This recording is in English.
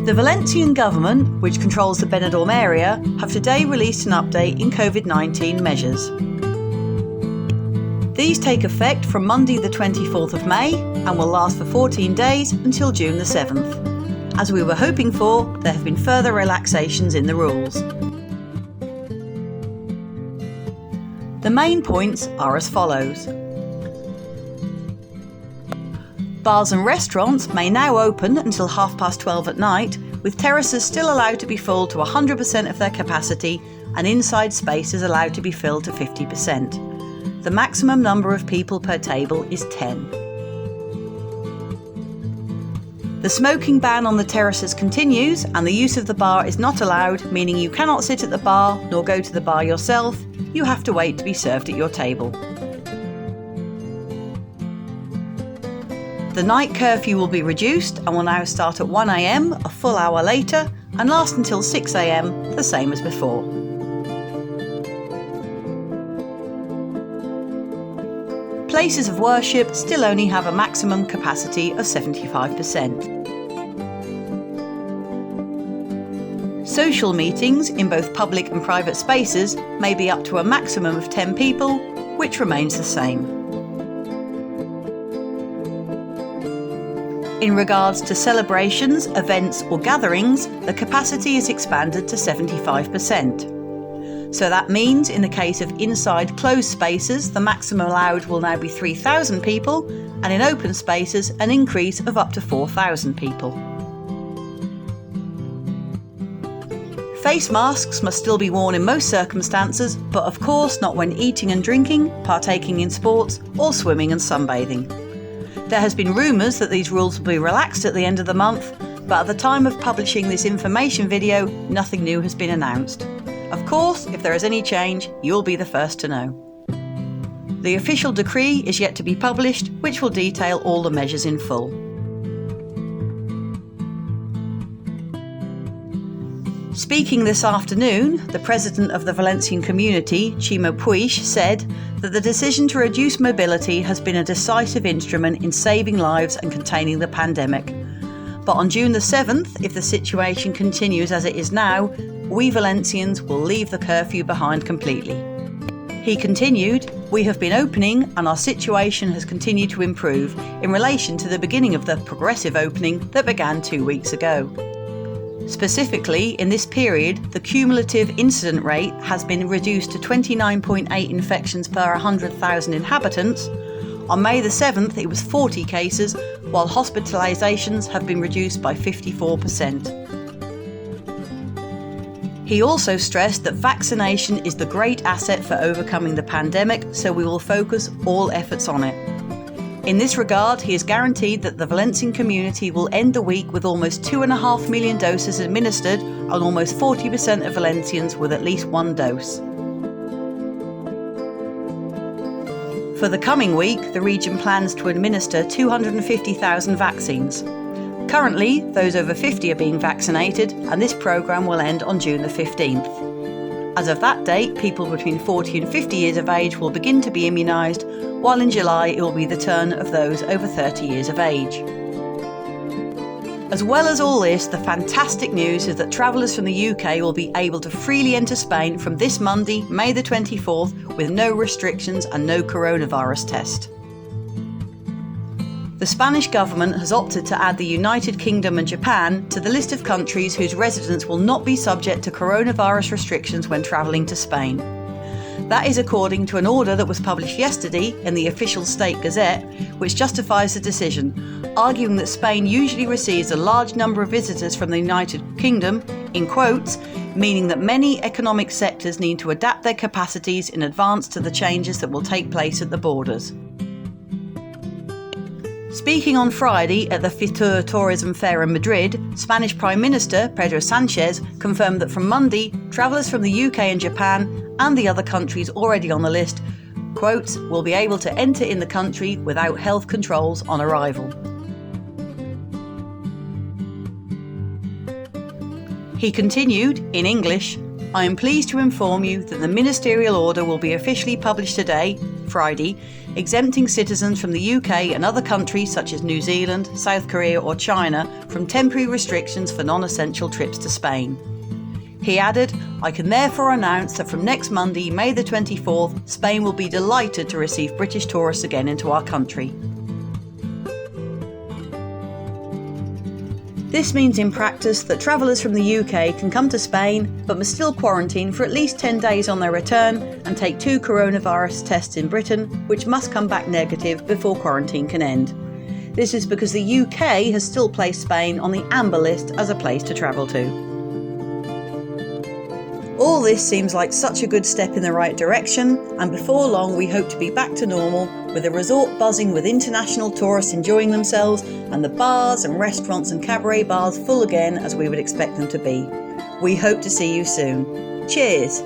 The Valencian government, which controls the Benidorm area, have today released an update in COVID-19 measures. These take effect from Monday the 24th of May and will last for 14 days until June the 7th. As we were hoping for, there have been further relaxations in the rules. The main points are as follows. Bars and restaurants may now open until 12:30 at night, with terraces still allowed to be full to 100% of their capacity and inside spaces allowed to be filled to 50%. The maximum number of people per table is 10. The smoking ban on the terraces continues and the use of the bar is not allowed, meaning you cannot sit at the bar nor go to the bar yourself. You have to wait to be served at your table. The night curfew will be reduced and will now start at 1 a.m, a full hour later, and last until 6 a.m, the same as before. Places of worship still only have a maximum capacity of 75%. Social meetings in both public and private spaces may be up to a maximum of 10 people, which remains the same. In regards to celebrations, events or gatherings, the capacity is expanded to 75%. So that means in the case of inside closed spaces, the maximum allowed will now be 3,000 people, and in open spaces, an increase of up to 4,000 people. Face masks must still be worn in most circumstances, but of course not when eating and drinking, partaking in sports, or swimming and sunbathing. There has been rumours that these rules will be relaxed at the end of the month, but at the time of publishing this information video, nothing new has been announced. Of course, if there is any change, you'll be the first to know. The official decree is yet to be published, which will detail all the measures in full. Speaking this afternoon, the president of the Valencian community, Chimo Puig, said that the decision to reduce mobility has been a decisive instrument in saving lives and containing the pandemic. But on June the 7th, if the situation continues as it is now, we Valencians will leave the curfew behind completely. He continued, "We have been opening and our situation has continued to improve in relation to the beginning of the progressive opening that began 2 weeks ago. Specifically, in this period, the cumulative incident rate has been reduced to 29.8 infections per 100,000 inhabitants. On May the 7th, it was 40 cases, while hospitalisations have been reduced by 54%. He also stressed that vaccination is the great asset for overcoming the pandemic, so we will focus all efforts on it. In this regard, he has guaranteed that the Valencian community will end the week with almost 2.5 million doses administered and almost 40% of Valencians with at least one dose. For the coming week, the region plans to administer 250,000 vaccines. Currently, those over 50 are being vaccinated, and this programme will end on June the 15th. As of that date, people between 40 and 50 years of age will begin to be immunised, while in July it will be the turn of those over 30 years of age. As well as all this, the fantastic news is that travellers from the UK will be able to freely enter Spain from this Monday, May the 24th, with no restrictions and no coronavirus test. The Spanish government has opted to add the United Kingdom and Japan to the list of countries whose residents will not be subject to coronavirus restrictions when travelling to Spain. That is according to an order that was published yesterday in the official State Gazette, which justifies the decision, arguing that Spain usually receives a large number of visitors from the United Kingdom, in quotes, meaning that many economic sectors need to adapt their capacities in advance to the changes that will take place at the borders. Speaking on Friday at the Fitur Tourism Fair in Madrid, Spanish Prime Minister Pedro Sánchez confirmed that from Monday, travellers from the UK and Japan and the other countries already on the list, quotes, will be able to enter in the country without health controls on arrival. He continued, in English, "I am pleased to inform you that the ministerial order will be officially published today, Friday, exempting citizens from the UK and other countries such as New Zealand, South Korea or China from temporary restrictions for non-essential trips to Spain. He added, "I can therefore announce that from next Monday, May the 24th, Spain will be delighted to receive British tourists again into our country." This means in practice that travellers from the UK can come to Spain but must still quarantine for at least 10 days on their return and take 2 coronavirus tests in Britain, which must come back negative before quarantine can end. This is because the UK has still placed Spain on the amber list as a place to travel to. All this seems like such a good step in the right direction, and before long we hope to be back to normal, with the resort buzzing with international tourists enjoying themselves and the bars and restaurants and cabaret bars full again as we would expect them to be. We hope to see you soon. Cheers!